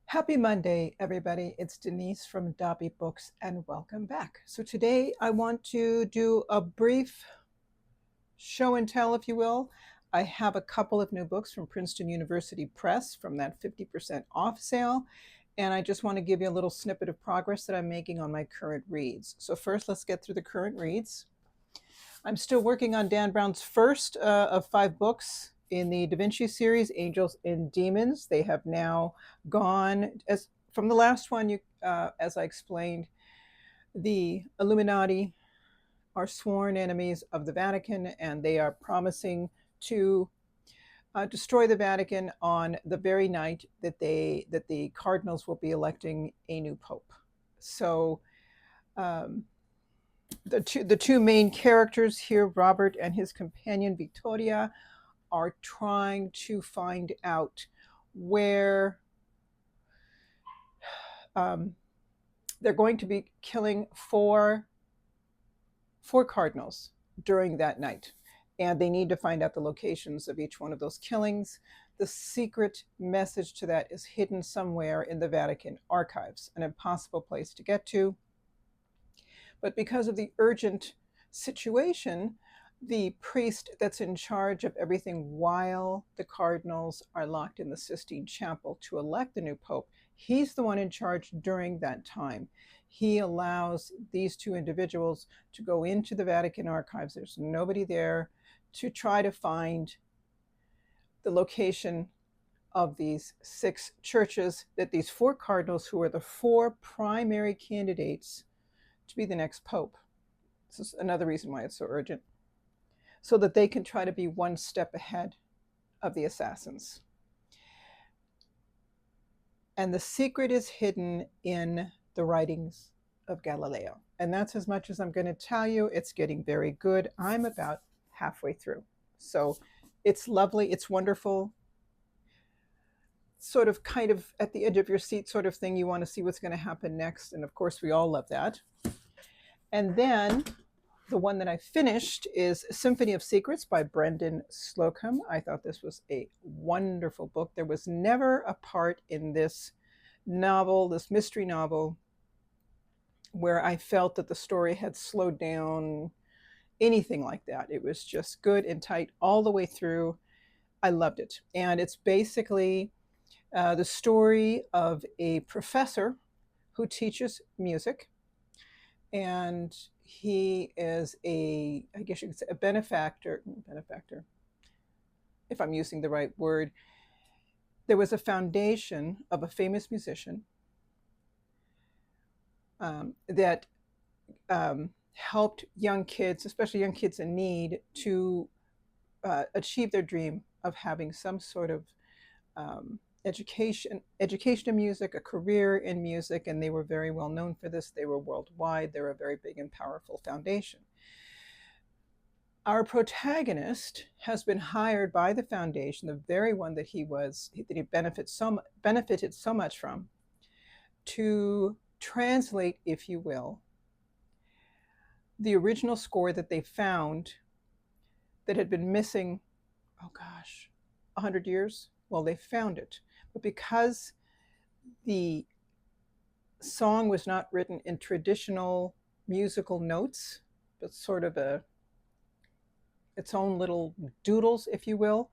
Happy Monday, everybody. It's Denise from Dobby Books, and welcome back. So today I want to do a brief show and tell, if you will. I have a couple of new books from Princeton University Press from that 50% off sale, and I just want to give you a little snippet of progress that I'm making on my current reads. So first, let's get through the current reads. I'm still working on Dan Brown's first of 5 books in the Da Vinci series, Angels and Demons. They have now gone, as from the last one, as I explained, the Illuminati are sworn enemies of the Vatican, and they are promising to destroy the Vatican on the very night that the cardinals will be electing a new pope. So the two main characters here, Robert and his companion Victoria, are trying to find out where they're going to be killing four cardinals during that night, and they need to find out the locations of each one of those killings. The secret message to that is hidden somewhere in the Vatican archives, an impossible place to get to. But because of the urgent situation, the priest that's in charge of everything while the cardinals are locked in the Sistine Chapel to elect the new pope, he's the one in charge during that time. He allows these two individuals to go into the Vatican archives. There's nobody there, to try to find the location of these 6 churches that these 4 cardinals, who are the 4 primary candidates to be the next pope. This is another reason why it's so urgent, so that they can try to be one step ahead of the assassins. And the secret is hidden in the writings of Galileo. And that's as much as I'm going to tell you. It's getting very good. I'm about halfway through. So it's lovely. It's wonderful. Sort of kind of at the edge of your seat sort of thing. You want to see what's going to happen next. And of course, we all love that. And then the one that I finished is Symphony of Secrets by Brendan Slocumb. I thought this was a wonderful book. There was never a part in this novel, this mystery novel, where I felt that the story had slowed down, anything like that. It was just good and tight all the way through. I loved it. And it's basically the story of a professor who teaches music. And he is I guess you could say, a benefactor, if I'm using the right word. There was a foundation of a famous musician that helped young kids, especially young kids in need, to achieve their dream of having some sort of education in music, a career in music, and they were very well known for this. They were worldwide. They're a very big and powerful foundation. Our protagonist has been hired by the foundation, the very one that he benefited so much from, to translate, if you will, the original score that they found that had been missing, 100 years. Well, they found it. But because the song was not written in traditional musical notes, but sort of its own little doodles, if you will,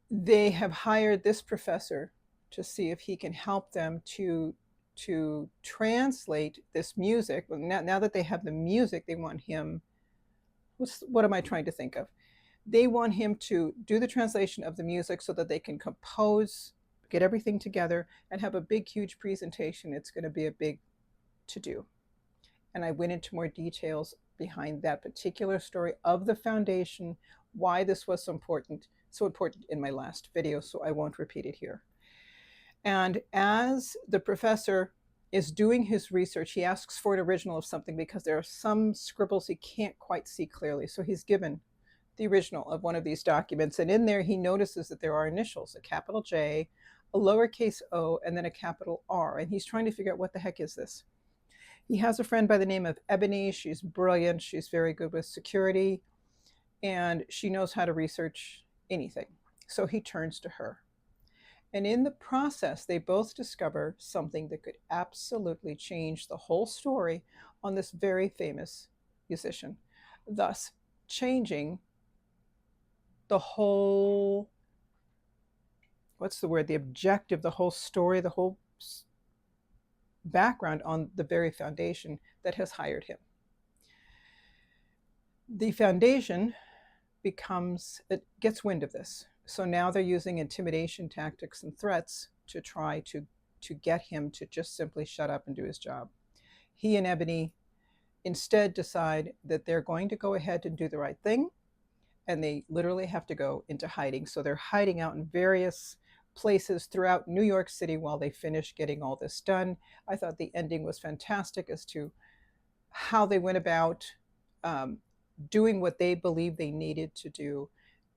they have hired this professor to see if he can help them to translate this music. Now that they have the music, they want him, what am I trying to think of? They want him to do the translation of the music so that they can compose, get everything together, and have a big, huge presentation. It's going to be a big to-do. And I went into more details behind that particular story of the foundation, why this was so important in my last video, so I won't repeat it here. And as the professor is doing his research, he asks for an original of something because there are some scribbles he can't quite see clearly. So he's given the original of one of these documents, and in there he notices that there are initials, a capital J, a lowercase o, and then a capital R, and he's trying to figure out what the heck is this. He has a friend by the name of Ebony. She's brilliant. She's very good with security, and she knows how to research anything. So he turns to her. And in the process, they both discover something that could absolutely change the whole story on this very famous musician, thus changing the whole, what's the word, the objective, the whole story, the whole background on the very foundation that has hired him. The foundation it gets wind of this. So now they're using intimidation tactics and threats to try to get him to just simply shut up and do his job. He and Ebony instead decide that they're going to go ahead and do the right thing, and they literally have to go into hiding. So they're hiding out in various places throughout New York City while they finish getting all this done. I thought the ending was fantastic as to how they went about doing what they believed they needed to do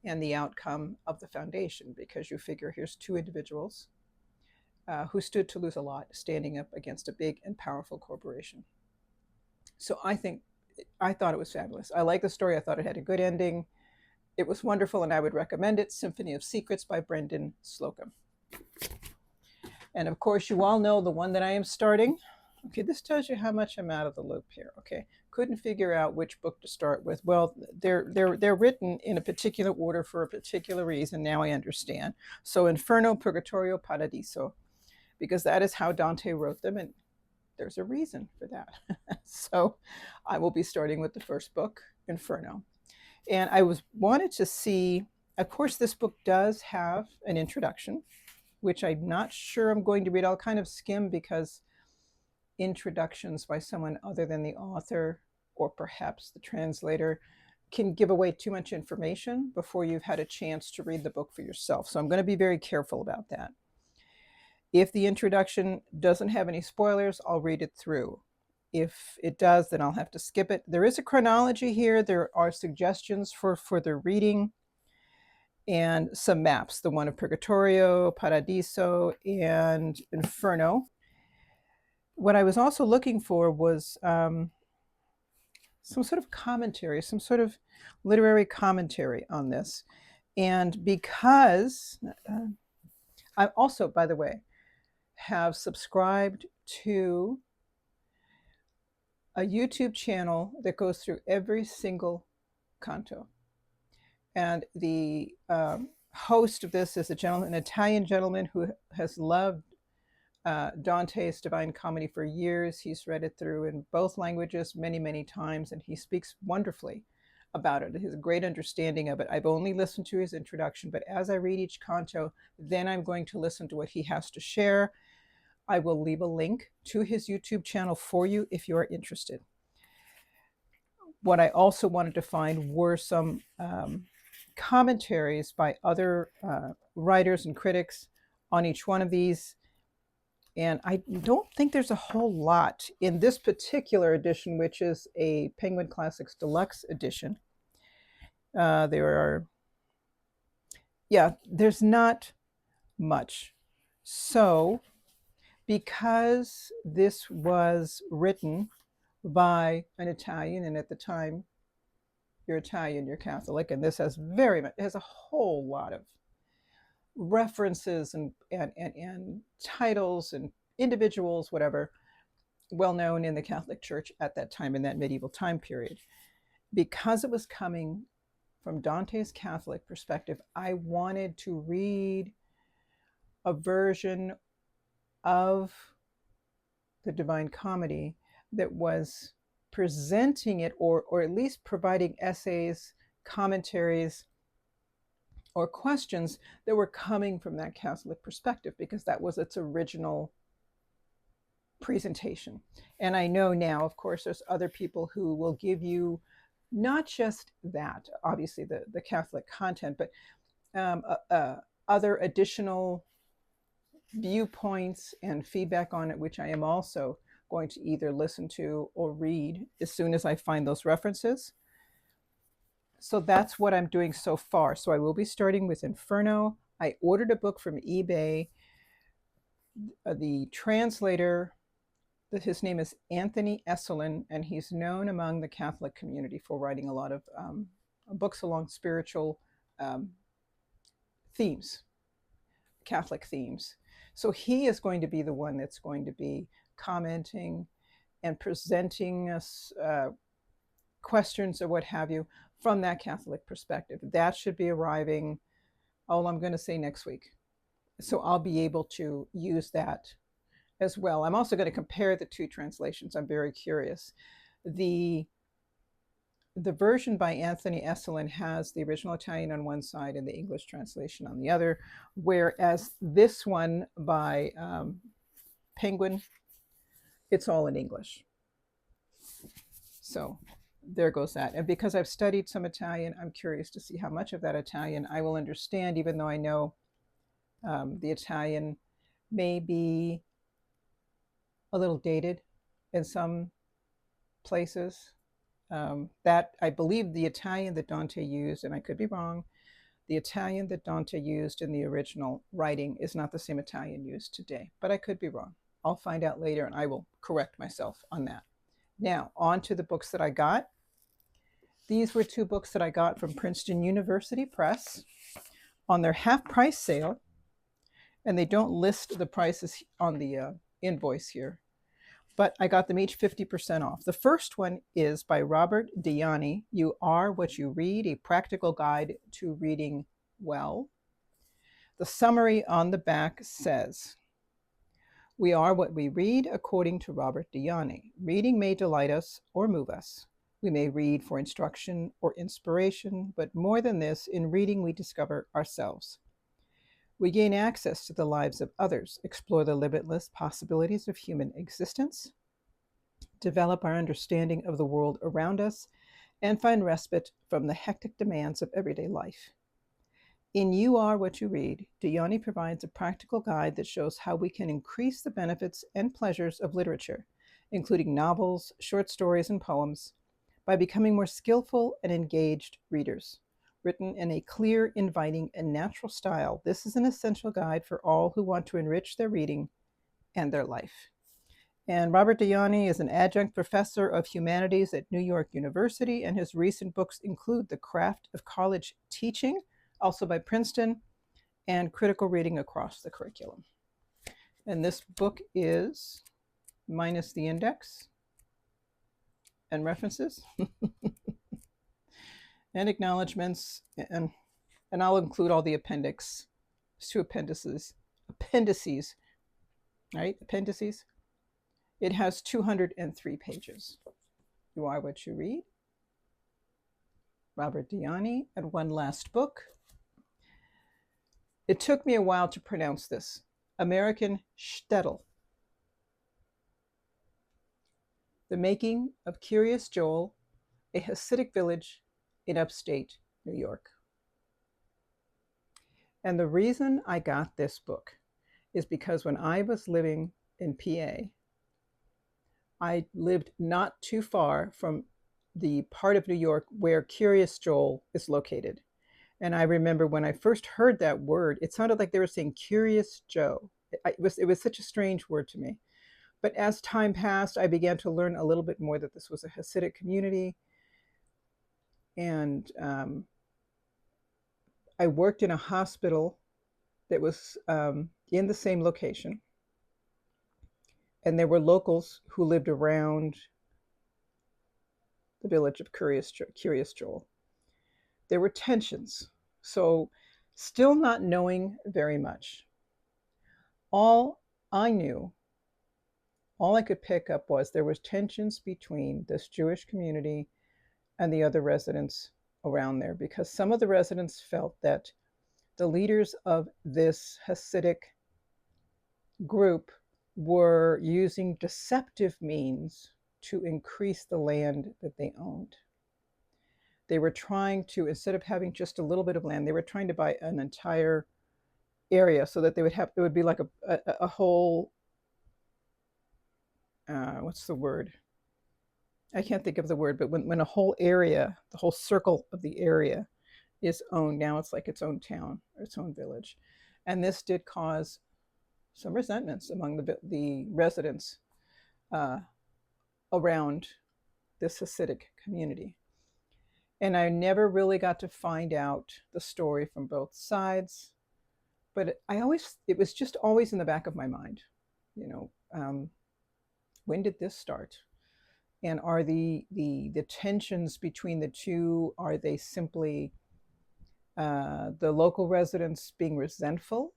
and the outcome of the foundation, because you figure here's two individuals who stood to lose a lot standing up against a big and powerful corporation. So I thought it was fabulous. I like the story. I thought it had a good ending. It was wonderful, and I would recommend it. Symphony of Secrets by Brendan Slocumb. And of course, you all know the one that I am starting. Okay, this tells you how much I'm out of the loop here. Okay, couldn't figure out which book to start with. Well, they're written in a particular order for a particular reason. Now I understand. So Inferno, Purgatorio, Paradiso, because that is how Dante wrote them, and there's a reason for that. So I will be starting with the first book, Inferno. And I wanted to see, of course, this book does have an introduction, which I'm not sure I'm going to read. I'll kind of skim, because introductions by someone other than the author or perhaps the translator can give away too much information before you've had a chance to read the book for yourself. So I'm going to be very careful about that. If the introduction doesn't have any spoilers, I'll read it through. If it does, then I'll have to skip it. There is a chronology here. There are suggestions for further reading and some maps, the one of Purgatorio, Paradiso, and Inferno. What I was also looking for was some sort of commentary, some sort of literary commentary on this. And because I also, by the way, have subscribed to a YouTube channel that goes through every single canto. And the host of this is an Italian gentleman who has loved Dante's Divine Comedy for years. He's read it through in both languages many, many times, and he speaks wonderfully about it. He has a great understanding of it. I've only listened to his introduction, but as I read each canto, then I'm going to listen to what he has to share. I will leave a link to his YouTube channel for you if you are interested. What I also wanted to find were some commentaries by other writers and critics on each one of these. And I don't think there's a whole lot in this particular edition, which is a Penguin Classics Deluxe edition. There's not much. So, because this was written by an Italian, and at the time, you're Italian, you're Catholic, and this has it has a whole lot of references and titles and individuals, whatever, well known in the Catholic Church at that time, in that medieval time period. Because it was coming from Dante's Catholic perspective, I wanted to read a version of the Divine Comedy that was presenting it, or at least providing essays, commentaries, or questions that were coming from that Catholic perspective, because that was its original presentation. And I know now, of course, there's other people who will give you not just that, obviously the Catholic content, but other additional viewpoints and feedback on it, which I am also going to either listen to or read as soon as I find those references. So that's what I'm doing so far. So I will be starting with Inferno. I ordered a book from eBay. The translator, his name is Anthony Esselin, and he's known among the Catholic community for writing a lot of books along spiritual themes, Catholic themes. So he is going to be the one that's going to be commenting and presenting us questions or what have you from that Catholic perspective. That should be arriving, I'm going to say next week. So I'll be able to use that as well. I'm also going to compare the two translations. I'm very curious. The version by Anthony Esolen has the original Italian on one side and the English translation on the other, whereas this one by Penguin, it's all in English. So there goes that. And because I've studied some Italian, I'm curious to see how much of that Italian I will understand, even though I know the Italian may be a little dated in some places. That I believe the Italian that Dante used, and I could be wrong, the Italian that Dante used in the original writing is not the same Italian used today, but I could be wrong. I'll find out later and I will correct myself on that. Now, on to the books that I got. These were two books that I got from Princeton University Press on their half-price sale, and they don't list the prices on the invoice here, but I got them each 50% off. The first one is by Robert DiYanni, You Are What You Read, A Practical Guide to Reading Well. The summary on the back says, we are what we read, according to Robert DiYanni. Reading may delight us or move us. We may read for instruction or inspiration, but more than this, in reading we discover ourselves. We gain access to the lives of others, explore the limitless possibilities of human existence, develop our understanding of the world around us, and find respite from the hectic demands of everyday life. In You Are What You Read, DiYanni provides a practical guide that shows how we can increase the benefits and pleasures of literature, including novels, short stories, and poems, by becoming more skillful and engaged readers. Written in a clear, inviting, and natural style, this is an essential guide for all who want to enrich their reading and their life. And Robert DiYanni is an adjunct professor of humanities at New York University, and his recent books include The Craft of College Teaching, also by Princeton, and Critical Reading Across the Curriculum. And this book is minus the index and references and acknowledgments, and I'll include all the appendices, right? Appendices. It has 203 pages. You Are What You Read, Robert DiYanni, and one last book. It took me a while to pronounce this. American Shtetl. The Making of Curious Joel, a Hasidic Village in Upstate New York. And the reason I got this book is because when I was living in PA, I lived not too far from the part of New York where Curious Joel is located. And I remember when I first heard that word, it sounded like they were saying Curious Joe. It was such a strange word to me. But as time passed, I began to learn a little bit more that this was a Hasidic community. And I worked in a hospital that was in the same location. And there were locals who lived around the village of Curious Joel. There were tensions. So still not knowing very much, all I could pick up was there was tensions between this Jewish community and the other residents around there, because some of the residents felt that the leaders of this Hasidic group were using deceptive means to increase the land that they owned. They were trying to, instead of having just a little bit of land, they were trying to buy an entire area so that it would be like a whole, what's the word? I can't think of the word, but when a whole area, the whole circle of the area is owned, now it's like its own town or its own village. And this did cause some resentments among the residents around this Hasidic community. And I never really got to find out the story from both sides. But it was just always in the back of my mind, you know, when did this start? And are the tensions between the two, are they simply the local residents being resentful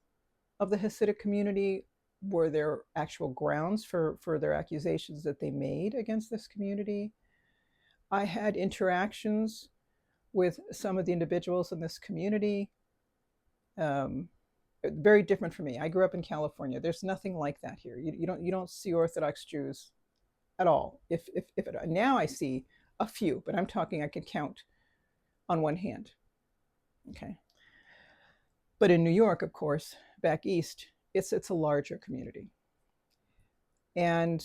of the Hasidic community? Were there actual grounds for their accusations that they made against this community? I had interactions with some of the individuals in this community. Very different from me. I grew up in California. There's nothing like that here. You don't see Orthodox Jews at all. If now I see a few, but I'm talking I could count on one hand. Okay. But in New York, of course, back east, it's a larger community. And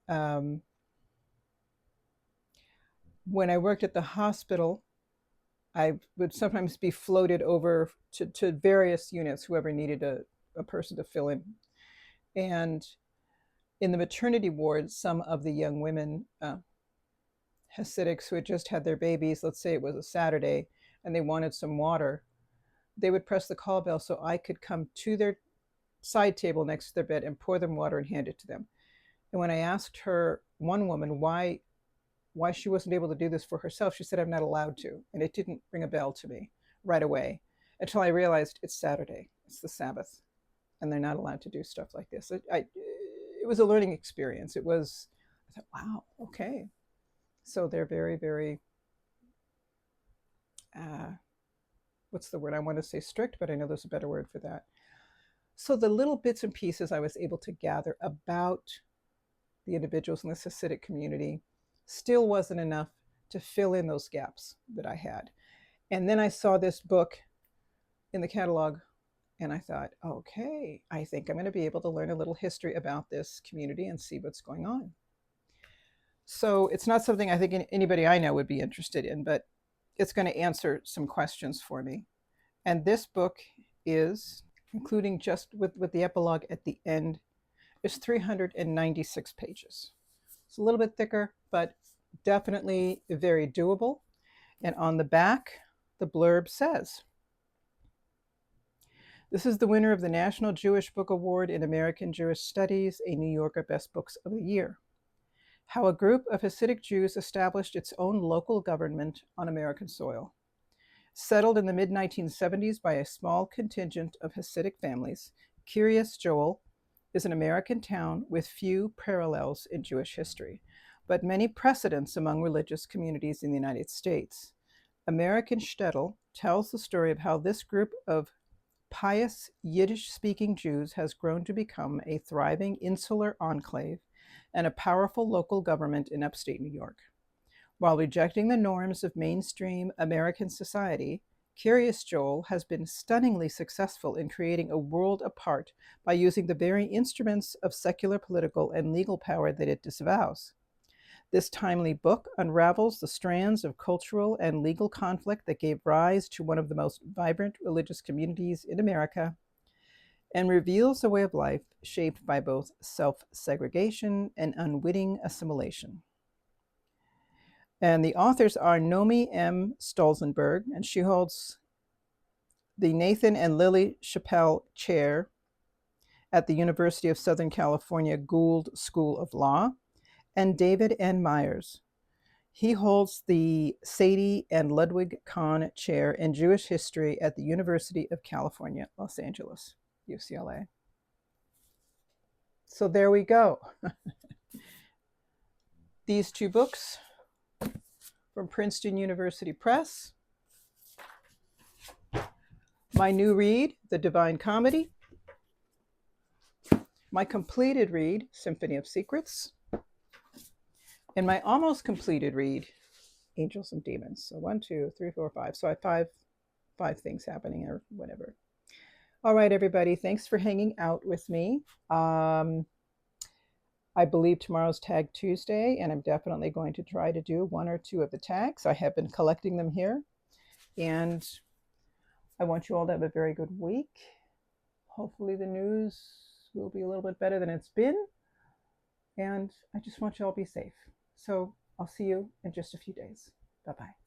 when I worked at the hospital, I would sometimes be floated over to various units, whoever needed a person to fill in. And in the maternity ward, some of the young women, Hasidics who had just had their babies, let's say it was a Saturday, and they wanted some water, they would press the call bell so I could come to their side table next to their bed and pour them water and hand it to them. And when I asked her, one woman, why she wasn't able to do this for herself, she said, I'm not allowed to. And it didn't ring a bell to me right away until I realized it's Saturday, it's the Sabbath, and they're not allowed to do stuff like this. It was a learning experience. I thought, wow, okay. So they're very, very, what's the word? I want to say strict, but I know there's a better word for that. So the little bits and pieces I was able to gather about the individuals in this Hasidic community still wasn't enough to fill in those gaps that I had. And then I saw this book in the catalog and I thought, okay, I think I'm going to be able to learn a little history about this community and see what's going on. So it's not something I think anybody I know would be interested in, but it's going to answer some questions for me. And this book is, including just with the epilogue at the end, is 396 pages. It's a little bit thicker, but definitely very doable. And on the back, the blurb says, this is the winner of the National Jewish Book Award in American Jewish Studies, a New Yorker Best Books of the Year. How a group of Hasidic Jews established its own local government on American soil. Settled in the mid-1970s by a small contingent of Hasidic families, Kiryas Joel is an American town with few parallels in Jewish history, but many precedents among religious communities in the United States. American Shtetl tells the story of how this group of pious Yiddish-speaking Jews has grown to become a thriving insular enclave and a powerful local government in upstate New York. While rejecting the norms of mainstream American society, Kiryas Joel has been stunningly successful in creating a world apart by using the very instruments of secular political and legal power that it disavows. This timely book unravels the strands of cultural and legal conflict that gave rise to one of the most vibrant religious communities in America and reveals a way of life shaped by both self-segregation and unwitting assimilation. And the authors are Naomi M. Stolzenberg, and she holds the Nathan and Lily Chappell Chair at the University of Southern California Gould School of Law, and David N. Myers. He holds the Sadie and Ludwig Kahn Chair in Jewish History at the University of California, Los Angeles, UCLA. So there we go. These two books from Princeton University Press. My new read, The Divine Comedy. My completed read, Symphony of Secrets. And my almost completed read, Angels and Demons. So 1, 2, 3, 4, 5. So I have five things happening or whatever. All right, everybody. Thanks for hanging out with me. I believe tomorrow's Tag Tuesday, and I'm definitely going to try to do 1 or 2 of the tags. I have been collecting them here, and I want you all to have a very good week. Hopefully the news will be a little bit better than it's been, and I just want you all to be safe. So I'll see you in just a few days. Bye-bye.